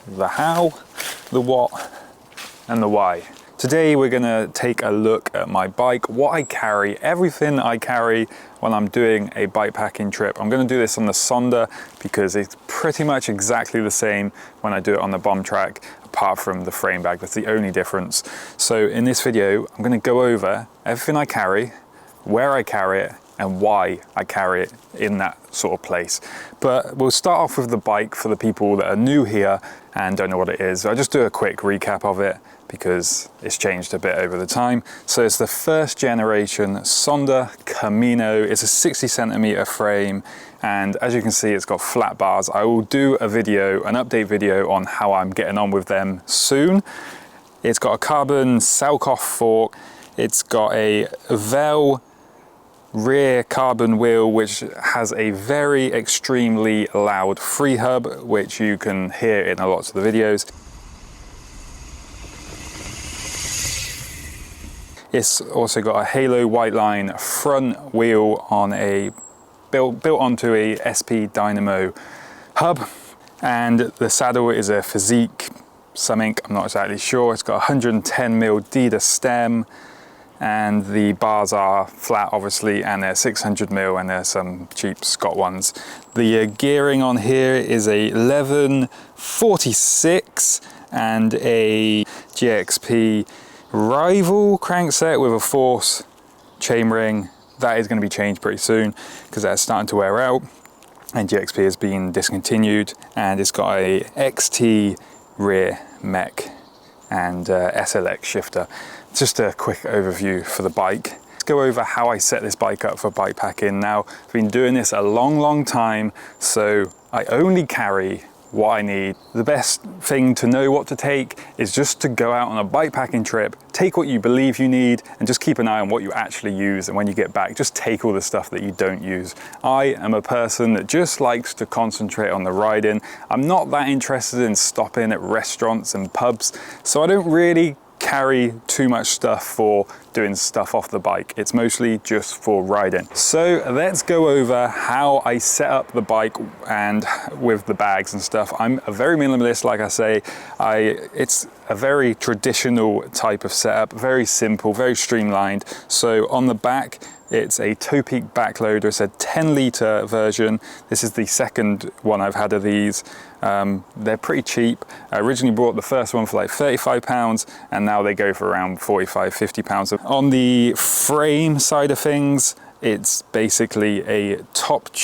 the how, the what, and the why. Today we're gonna take a look at my bike, what I carry, everything I carry when I'm doing a bike packing trip. I'm gonna do this on the Sonder because it's pretty much exactly the same when I do it on the bomb track, apart from the frame bag. That's the only difference. So in this video, I'm gonna go over everything I carry, where I carry it, and why I carry it in that sort of place. But we'll start off with the bike for the people that are new here and don't know what it is. I'll just do a quick recap of it because it's changed a bit over the time. So it's the first generation Sonder Camino. It's a 60 centimeter frame, and as you can see, it's got flat bars. I will do a video, an update video on how I'm getting on with them soon. It's got a carbon Salkoff fork. It's got a Vel rear carbon wheel, which has a very extremely loud free hub, which you can hear in a lot of the videos. It's also got a Halo white line front wheel on a built onto a SP Dynamo hub, and the saddle is a Physique something, I'm not exactly sure. It's got 110mm Dida stem, and the bars are flat obviously, and they're 600mm, and there's some cheap Scott ones. The gearing on here is a 1146 and a GXP rival crankset with a force chainring. That is going to be changed pretty soon because that's starting to wear out, and GXP has been discontinued. And it's got a XT rear mech and SLX shifter. Just a quick overview for the bike. Let's go over how I set this bike up for bike packing. Now, I've been doing this a long time, so I only carry what I need. The best thing to know what to take is just to go out on a bike packing trip, take what you believe you need, and just keep an eye on what you actually use. And when you get back, just take all the stuff that you don't use. I am a person that just likes to concentrate on the riding. I'm not that interested in stopping at restaurants and pubs, so I don't really carry too much stuff for doing stuff off the bike. It's mostly just for riding. So let's go over how I set up the bike and with the bags and stuff. I'm a very minimalist, like I say. It's a very traditional type of setup, very simple, very streamlined. So on the back, it's a Topeak backloader. It's a 10-litre version. This is the second one I've had of these. They're pretty cheap. I originally bought the first one for like £35, and now they go for around £45–50. On the frame side of things, it's basically a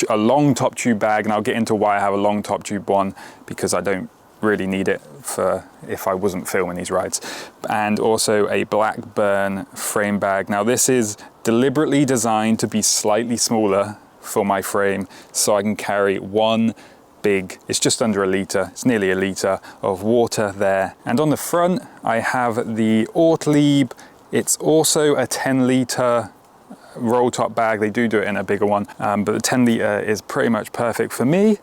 long top tube bag, and I'll get into why I have a long top tube one, because I don't really need it for if I wasn't filming these rides. And also a Blackburn frame bag. Now this is deliberately designed to be slightly smaller for my frame, so I can carry one big, it's just under a litre, it's nearly a litre of water there. And on the front I have the Ortlieb. It's also a 10-litre roll top bag. They do it in a bigger one, but the 10-litre is pretty much perfect for me.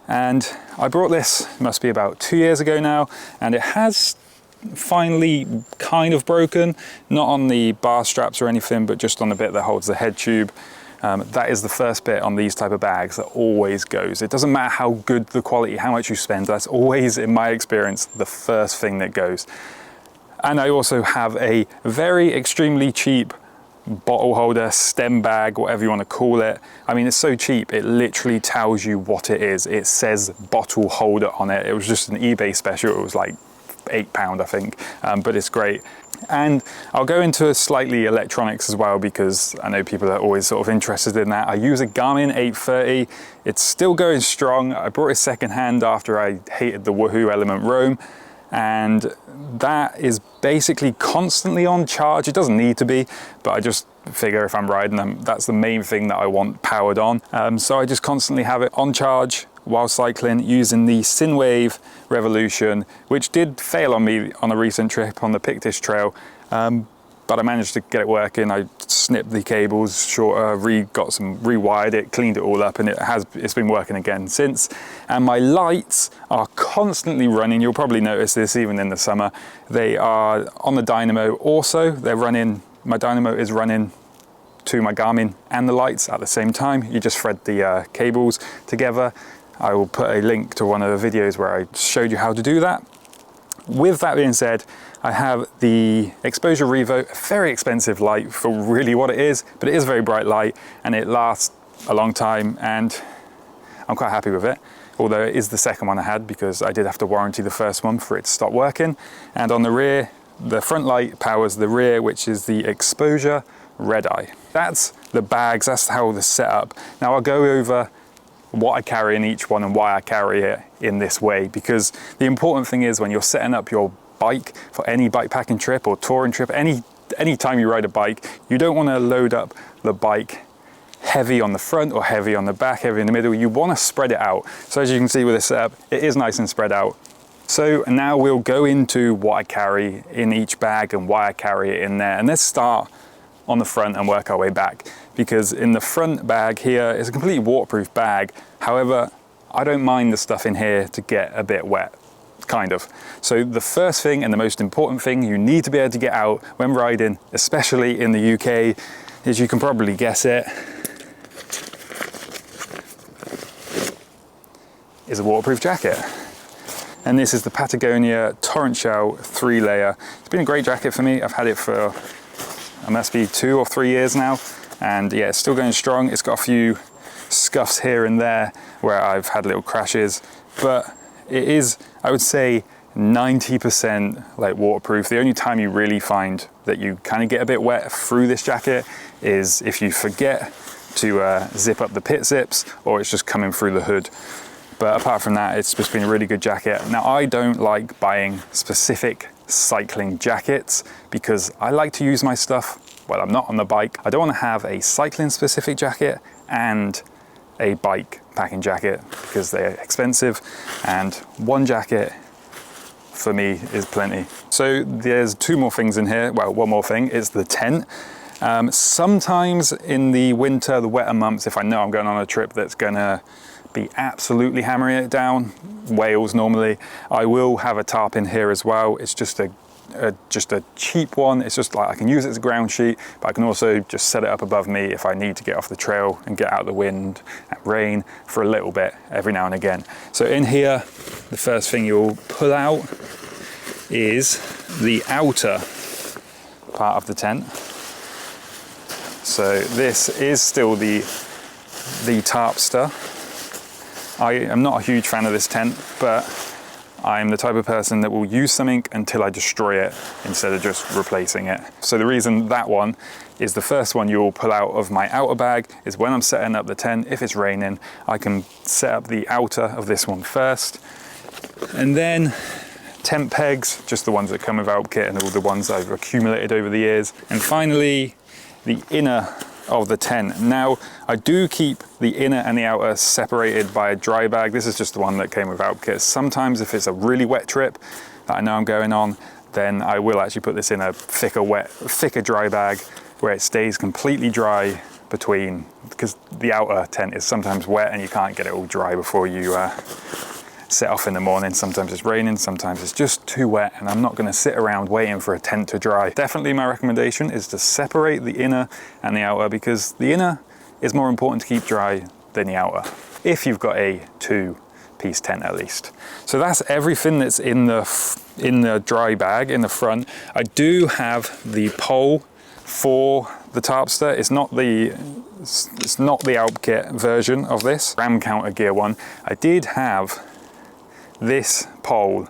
And I brought this, must be about 2 years ago now, and it has finally kind of broken, not on the bar straps or anything, but just on the bit that holds the head tube. That is the first bit on these type of bags that always goes. It doesn't matter how good the quality, how much you spend, that's always, in my experience, the first thing that goes. And I also have a very extremely cheap bottle holder, stem bag, whatever you want to call it. I mean, it's so cheap, it literally tells you what it is. It says bottle holder on it. It was just an eBay special. It was like £8, I think, but it's great. And I'll go into slightly electronics as well, because I know people are always sort of interested in that. I use a Garmin 830. It's still going strong. I brought it secondhand after I hated the Woohoo Element Roam, and that is basically constantly on charge. It doesn't need to be, but I just figure if I'm riding them, that's the main thing that I want powered on. So I just constantly have it on charge while cycling using the Synwave Revolution, which did fail on me on a recent trip on the Pictish Trail, but I managed to get it working. I snipped the cables shorter, rewired it, cleaned it all up, and it's been working again since. And my lights are constantly running. You'll probably notice this even in the summer. They are on the dynamo also. My dynamo is running to my Garmin and the lights at the same time. You just thread the cables together. I will put a link to one of the videos where I showed you how to do that. With that being said, I have the Exposure Revo, a very expensive light for really what it is, but it is a very bright light and it lasts a long time and I'm quite happy with it. Although it is the second one I had because I did have to warranty the first one for it to stop working. And on the rear, the front light powers the rear, which is the Exposure Red Eye. That's the bags, that's how the setup. Now I'll go over what I carry in each one and why I carry it in this way, because the important thing is when you're setting up your bike for any bike packing trip or touring trip, any time you ride a bike, you don't want to load up the bike heavy on the front or heavy on the back, heavy in the middle. You want to spread it out. So as you can see with this setup, it is nice and spread out. So now we'll go into what I carry in each bag and why I carry it in there. And let's start on the front and work our way back, because in the front bag here is a completely waterproof bag. However, I don't mind the stuff in here to get a bit wet, kind of. So the first thing and the most important thing you need to be able to get out when riding, especially in the UK, is, you can probably guess it, is a waterproof jacket. And this is the Patagonia Torrent Shell 3-layer. It's been a great jacket for me. I've had it for, it must be 2 or 3 years now. And yeah, it's still going strong. It's got a few scuffs here and there where I've had little crashes, but it is, I would say, 90% like waterproof. The only time you really find that you kind of get a bit wet through this jacket is if you forget to zip up the pit zips, or it's just coming through the hood. But apart from that, it's just been a really good jacket. Now, I don't like buying specific cycling jackets because I like to use my stuff while I'm not on the bike. I don't want to have a cycling specific jacket and a bike packing jacket because they're expensive, and one jacket for me is plenty. So there's 2 more things in here. Well, one more thing is the tent. Sometimes in the winter, the wetter months, if I know I'm going on a trip that's gonna be absolutely hammering it down, Wales normally, I will have a tarp in here as well. It's just a cheap one. It's just like I can use it as a ground sheet, but I can also just set it up above me if I need to get off the trail and get out of the wind and rain for a little bit every now and again. So in here, the first thing you'll pull out is the outer part of the tent. So this is still the tarpster. I am not a huge fan of this tent, but I'm the type of person that will use something until I destroy it instead of just replacing it. So the reason that one is the first one you'll pull out of my outer bag is when I'm setting up the tent. If it's raining, I can set up the outer of this one first. And then tent pegs, just the ones that come without kit and all the ones I've accumulated over the years. And finally, the inner of the tent. Now, I do keep the inner and the outer separated by a dry bag. This is just the one that came without kit. Sometimes if it's a really wet trip that I know I'm going on, then I will actually put this in a thicker dry bag where it stays completely dry between, because the outer tent is sometimes wet and you can't get it all dry before you set off in the morning. Sometimes it's raining, sometimes it's just too wet, and I'm not going to sit around waiting for a tent to dry. Definitely my recommendation is to separate the inner and the outer, because the inner is more important to keep dry than the outer, if you've got a 2-piece tent at least. So that's everything that's in the dry bag in the front. I do have the pole for the tarpster. It's not the Alp kit version of this ram counter gear one. I did have this pole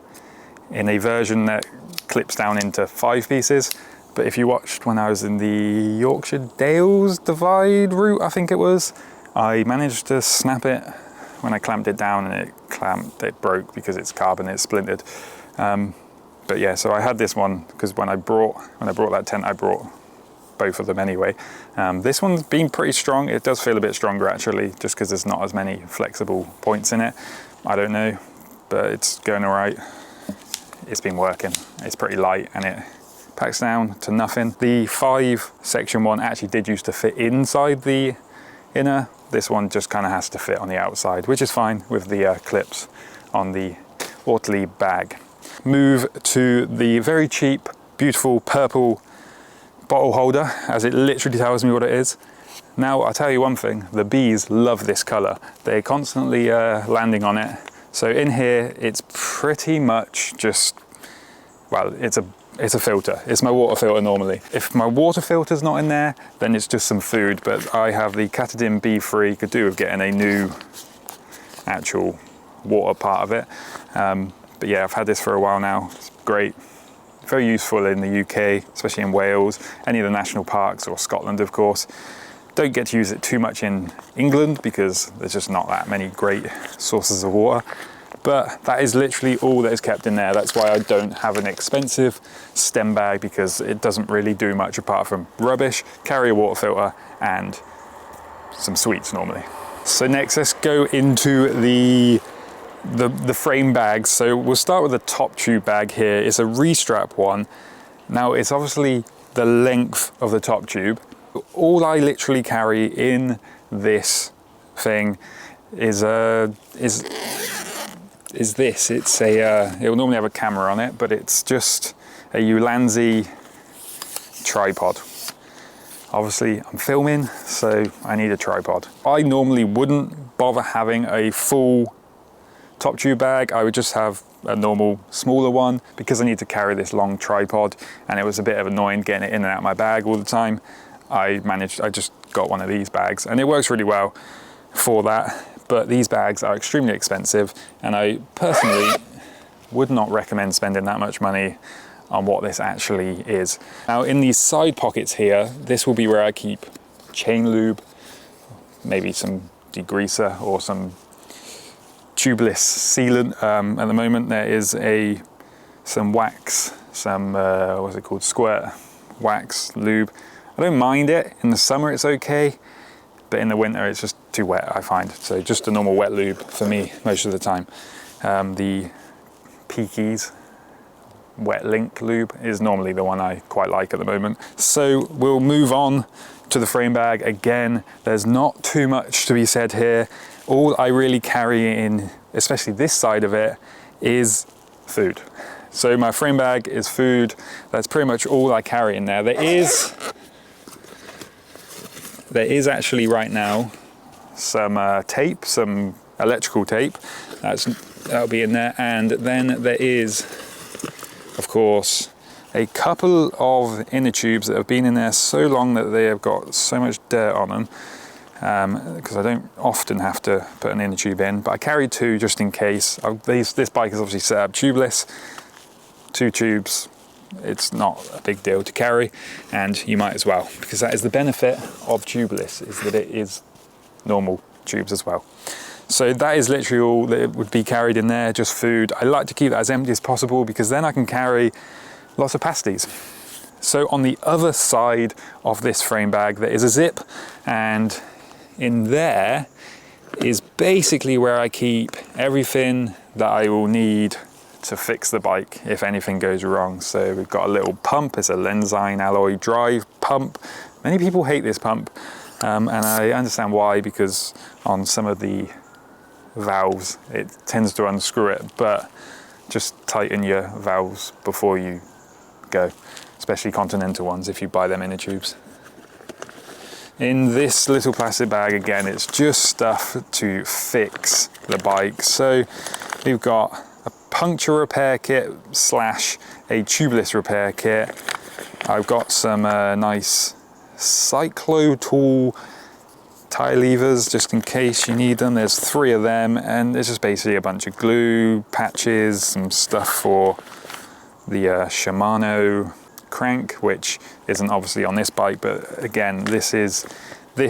in a version that clips down into 5 pieces, but if you watched when I was in the Yorkshire Dales Divide route, I think it was, I managed to snap it when I clamped it down, and it broke because it's carbon, it splintered. But yeah, so I had this one because when I brought that tent, I brought both of them anyway. This one's been pretty strong. It does feel a bit stronger actually, just because there's not as many flexible points in it. I don't know, but it's going all right. It's been working. It's pretty light and it packs down to nothing. The 5 section one actually did used to fit inside the inner. This one just kind of has to fit on the outside, which is fine with the clips on the Ortlieb bag. Move to the very cheap, beautiful purple bottle holder, as it literally tells me what it is. Now, I'll tell you one thing, the bees love this color. They're constantly landing on it. So in here, it's pretty much just, well, it's a filter. It's my water filter normally. If my water filter's not in there, then it's just some food, but I have the Katadyn Bee Free, could do with getting a new actual water part of it. But yeah, I've had this for a while now. It's great. Very useful in the UK, especially in Wales, any of the national parks, or Scotland, of course. Don't get to use it too much in England because there's just not that many great sources of water. But that is literally all that is kept in there. That's why I don't have an expensive stem bag, because it doesn't really do much apart from rubbish, carry a water filter, and some sweets normally. So next, let's go into the frame bags. So we'll start with the top tube bag here. It's a restrap one. Now, it's obviously the length of the top tube. All I literally carry in this thing is this. It's a it will normally have a camera on it, but it's just a Ulanzi tripod. Obviously I'm filming, so I need a tripod. I normally wouldn't bother having a full top tube bag. I would just have a normal smaller one, because I need to carry this long tripod, and it was a bit of annoying getting it in and out of my bag all the time. I just got one of these bags, and it works really well for that. But these bags are extremely expensive, and I personally would not recommend spending that much money on what this actually is. Now, in these side pockets here, this will be where I keep chain lube, maybe some degreaser or some tubeless sealant. At the moment there is some wax, what's it called, squirt wax lube. I don't mind it. In the summer it's okay, but in the winter it's just too wet, I find. So just a normal wet lube for me most of the time. The Peaky's wet link lube is normally the one I quite like at the moment. So we'll move on to the frame bag. Again, there's not too much to be said here. All I really carry in, especially this side of it, is food. So my frame bag is food. That's pretty much all I carry in there. There is actually right now some tape, some electrical tape. That'll be in there. And then there is, of course, a couple of inner tubes that have been in there so long that they have got so much dirt on them, because I don't often have to put an inner tube in, but I carry two just in case. This bike is obviously set up tubeless, 2 tubes. It's not a big deal to carry, and you might as well, because that is the benefit of tubeless, is that it is normal tubes as well. So that is literally all that would be carried in there, just food. I like to keep that as empty as possible, because then I can carry lots of pasties. So on the other side of this frame bag, there is a zip, and in there is basically where I keep everything that I will need to fix the bike if anything goes wrong. So we've got a little pump. It's a Lenzine alloy drive pump. Many people hate this pump, and I understand why, because on some of the valves it tends to unscrew it, but just tighten your valves before you go, especially Continental ones if you buy them inner tubes. In this little plastic bag, again, it's just stuff to fix the bike. So we've got a puncture repair kit slash a tubeless repair kit. I've got some nice Cyclo tool tie levers just in case you need them. There's 3 of them, and there's just basically a bunch of glue, patches, some stuff for the Shimano crank, which isn't obviously on this bike, but again, this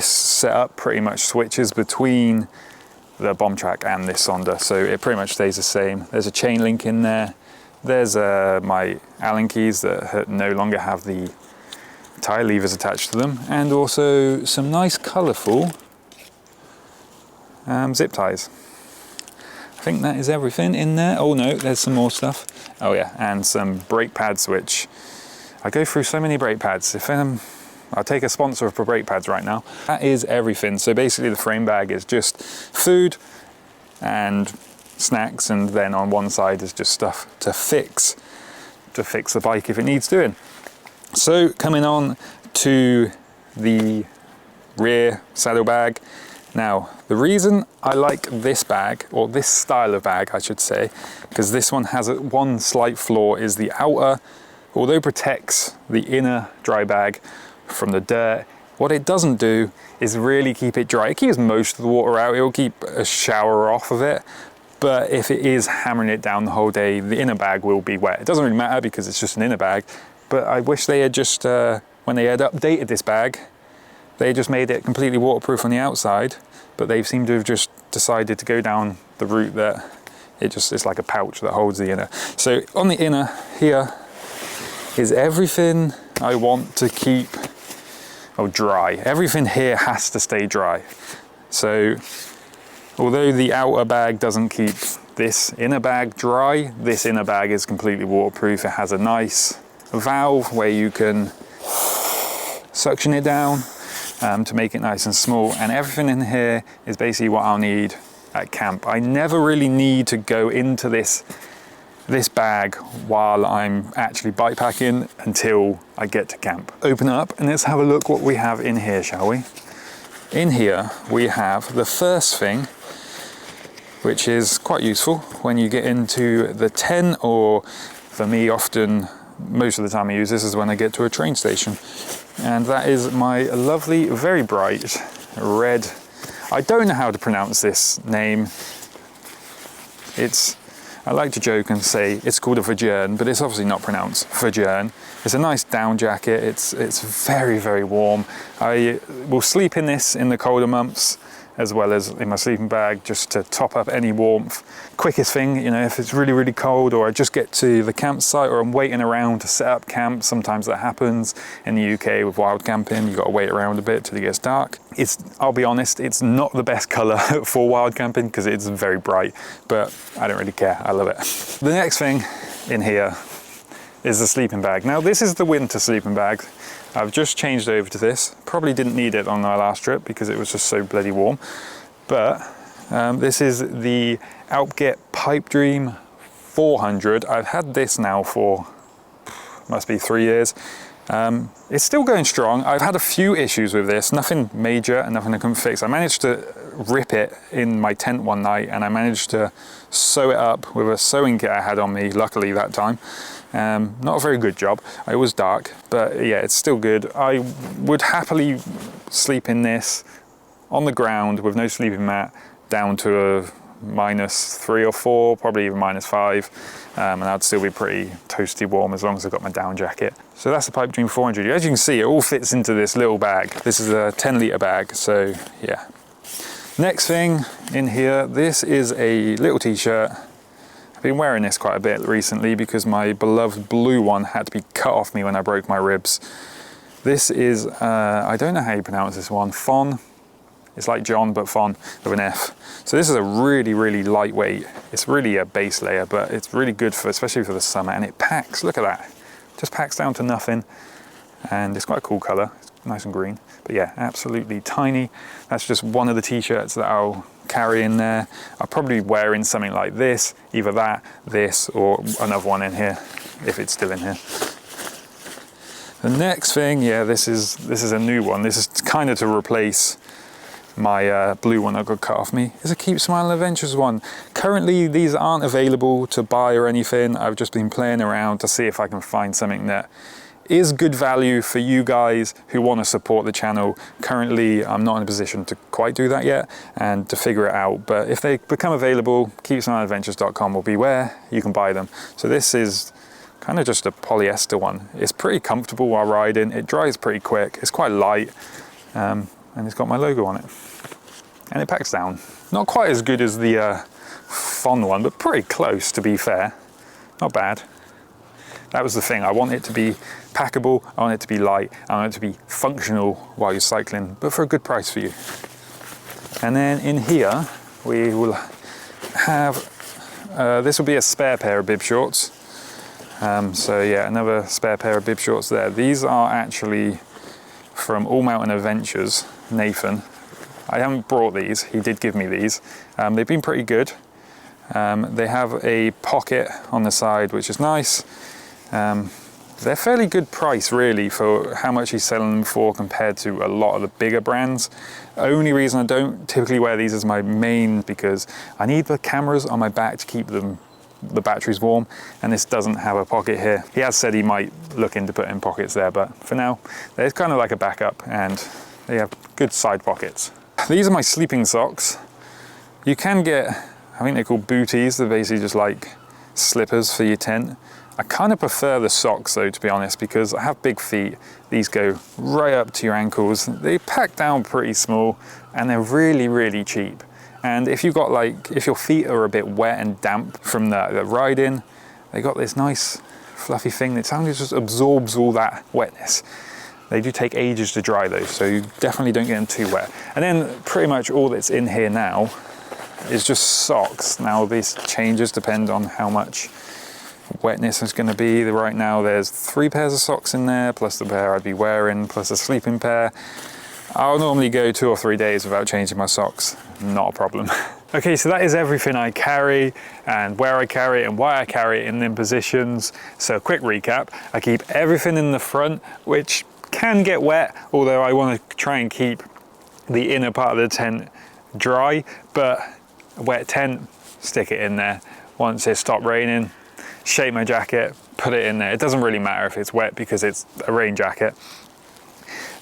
setup pretty much switches between the bomb track and this Sonda, so it pretty much stays the same. There's a chain link in there. There's my Allen keys that no longer have the tie levers attached to them, and also some nice colourful zip ties. I think that is everything in there. Oh no, there's some more stuff. Oh yeah, and some brake pads, which I go through so many brake pads. If I'll take a sponsor for brake pads right now. That is everything. So basically the frame bag is just food and snacks, and then on one side is just stuff to fix the bike if it needs doing. So coming on to the rear saddlebag. Now, the reason I like this bag, or this style of bag, I should say, because this one has one slight flaw, is the outer, although protects the inner dry bag from the dirt, what it doesn't do is really keep it dry. It keeps most of the water out, it'll keep a shower off of it, but if it is hammering it down the whole day, the inner bag will be wet. It doesn't really matter because it's just an inner bag, but I wish they had just, when they had updated this bag, they just made it completely waterproof on the outside, but they seem to have just decided to go down the route that it's like a pouch that holds the inner. So on the inner here is everything I want to keep dry. Everything here has to stay dry. So although the outer bag doesn't keep this inner bag dry, this inner bag is completely waterproof. It has a nice valve where you can suction it down to make it nice and small, and everything in here is basically what I'll need at camp. I never really need to go into this bag while I'm actually bike packing until I get to camp. Open it up and let's have a look what we have in here, shall we? In here we have the first thing, which is quite useful when you get into the tent, or for me often, most of the time I use this is when I get to a train station. And that is my lovely, very bright red, I don't know how to pronounce this name. I like to joke and say it's called a Vajern, but it's obviously not pronounced Vajern. It's a nice down jacket. It's very, very warm. I will sleep in this in the colder months, as well as in my sleeping bag, just to top up any warmth. Quickest thing, you know, if it's really, really cold, or I just get to the campsite, or I'm waiting around to set up camp. Sometimes that happens in the UK with wild camping. You've got to wait around a bit till it gets dark. I'll be honest, it's not the best color for wild camping because it's very bright, but I don't really care. I love it. The next thing in here is the sleeping bag. Now, this is the winter sleeping bag. I've just changed over to this. Probably didn't need it on our last trip because it was just so bloody warm. But this is the Alpget Pipe Dream 400. I've had this now for, must be 3 years. It's still going strong. I've had a few issues with this, nothing major and nothing I couldn't fix. I managed to rip it in my tent one night, and I managed to sew it up with a sewing kit I had on me, luckily that time. Not a very good job. It was dark, but yeah, it's still good. I would happily sleep in this on the ground with no sleeping mat down to a -3 or 4, probably even -5, and I'd still be pretty toasty warm as long as I've got my down jacket. So that's the Pipe Dream 400. As you can see, it all fits into this little bag. This is a 10-litre bag, so yeah. Next thing in here, this is a little t-shirt. I've been wearing this quite a bit recently because my beloved blue one had to be cut off me when I broke my ribs. This is, I don't know how you pronounce this one, Fon. It's like John, but Fon with an F. So this is a really, really lightweight. It's really a base layer, but it's really good for, especially for the summer, and it packs, look at that. Just packs down to nothing, and it's quite a cool color. It's nice and green, but yeah, absolutely tiny. That's just one of the t-shirts that I'll carry in there. I'll probably wear in something like this, either that, this, or another one in here, if it's still in here. The next thing, yeah, this is a new one. This is kind of to replace my blue one that got cut off me. Is a Keep Smiling Adventures one. Currently, these aren't available to buy or anything. I've just been playing around to see if I can find something that is good value for you guys who want to support the channel. Currently, I'm not in a position to quite do that yet and to figure it out, but if they become available, keepsmilingadventures.com will be where you can buy them. So this is kind of just a polyester one. It's pretty comfortable while riding. It dries pretty quick. It's quite light, and it's got my logo on it. And it packs down. Not quite as good as the Fon one, but pretty close, to be fair. Not bad. That was the thing. I want it to be packable, I want it to be light, I want it to be functional while you're cycling, but for a good price for you. And then in here, we will have, this will be a spare pair of bib shorts. So yeah, another spare pair of bib shorts there. These are actually from All Mountain Adventures, Nathan. I haven't brought these, he did give me these. They've been pretty good. They have a pocket on the side, which is nice. They're fairly good price really for how much he's selling them for compared to a lot of the bigger brands. Only reason I don't typically wear these as my main, because I need the cameras on my back to keep the batteries warm, and this doesn't have a pocket here. He has said he might look into putting pockets there, but for now, there's kind of like a backup, and they have good side pockets. These are my sleeping socks. You can get, I think they're called booties. They're basically just like slippers for your tent. I kind of prefer the socks though, to be honest, because I have big feet. These go right up to your ankles. They pack down pretty small, and they're really, really cheap. And if you've got like, if your feet are a bit wet and damp from the riding, they got this nice fluffy thing that just absorbs all that wetness. They do take ages to dry though, so you definitely don't get them too wet. And then pretty much all that's in here now is just socks. Now these changes depend on how much wetness is going to be. Right now there's 3 pairs of socks in there, plus the pair I'd be wearing, plus a sleeping pair. I'll normally go 2 or 3 days without changing my socks, not a problem. Okay, so that is everything I carry, and where I carry it and why I carry it in them positions. So quick recap, I keep everything in the front, which can get wet, although I want to try and keep the inner part of the tent dry, but a wet tent, stick it in there. Once it stopped raining, shake my jacket, put it in there. It doesn't really matter if it's wet because it's a rain jacket.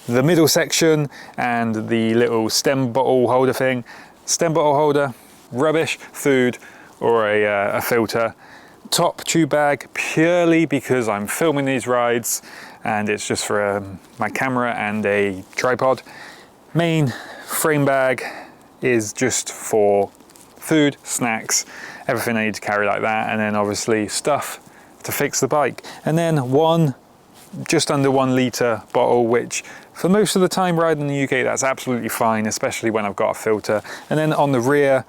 The middle section and the little stem bottle holder thing. Stem bottle holder, rubbish, food, or a filter. Top tube bag, purely because I'm filming these rides and it's just for my camera and a tripod. Main frame bag is just for food, snacks, everything I need to carry like that, and then obviously stuff to fix the bike. And then just under 1 litre bottle, which for most of the time riding in the UK, that's absolutely fine, especially when I've got a filter. And then on the rear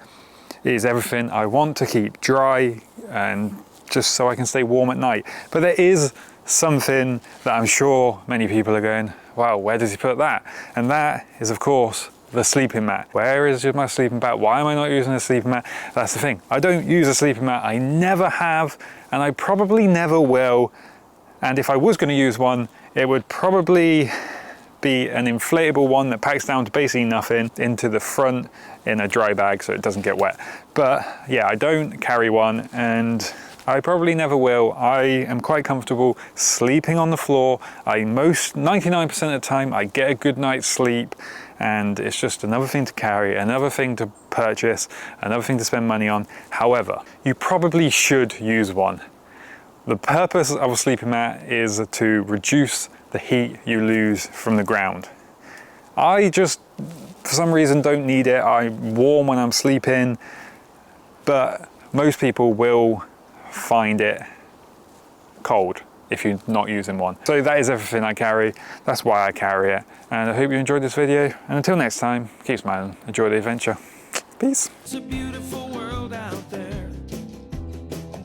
is everything I want to keep dry and just so I can stay warm at night. But there is something that I'm sure many people are going, wow, where does he put that? And that is, of course, the sleeping mat. Where is my sleeping mat? Why am I not using a sleeping mat? That's the thing. I don't use a sleeping mat. I never have, and I probably never will. And if I was going to use one, it would probably be an inflatable one that packs down to basically nothing into the front in a dry bag so it doesn't get wet. But yeah, I don't carry one, and I probably never will. I am quite comfortable sleeping on the floor. 99% of the time I get a good night's sleep, and it's just another thing to carry, another thing to purchase, another thing to spend money on. However, you probably should use one. The purpose of a sleeping mat is to reduce the heat you lose from the ground. I just, for some reason, don't need it. I'm warm when I'm sleeping, but most people will find it cold if you're not using one. So that is everything I carry. That's why I carry it. And I hope you enjoyed this video. And until next time, keep smiling, enjoy the adventure. Peace. It's a beautiful world out there.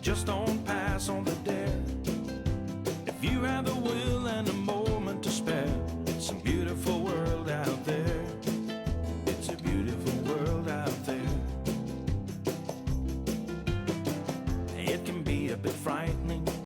Just don't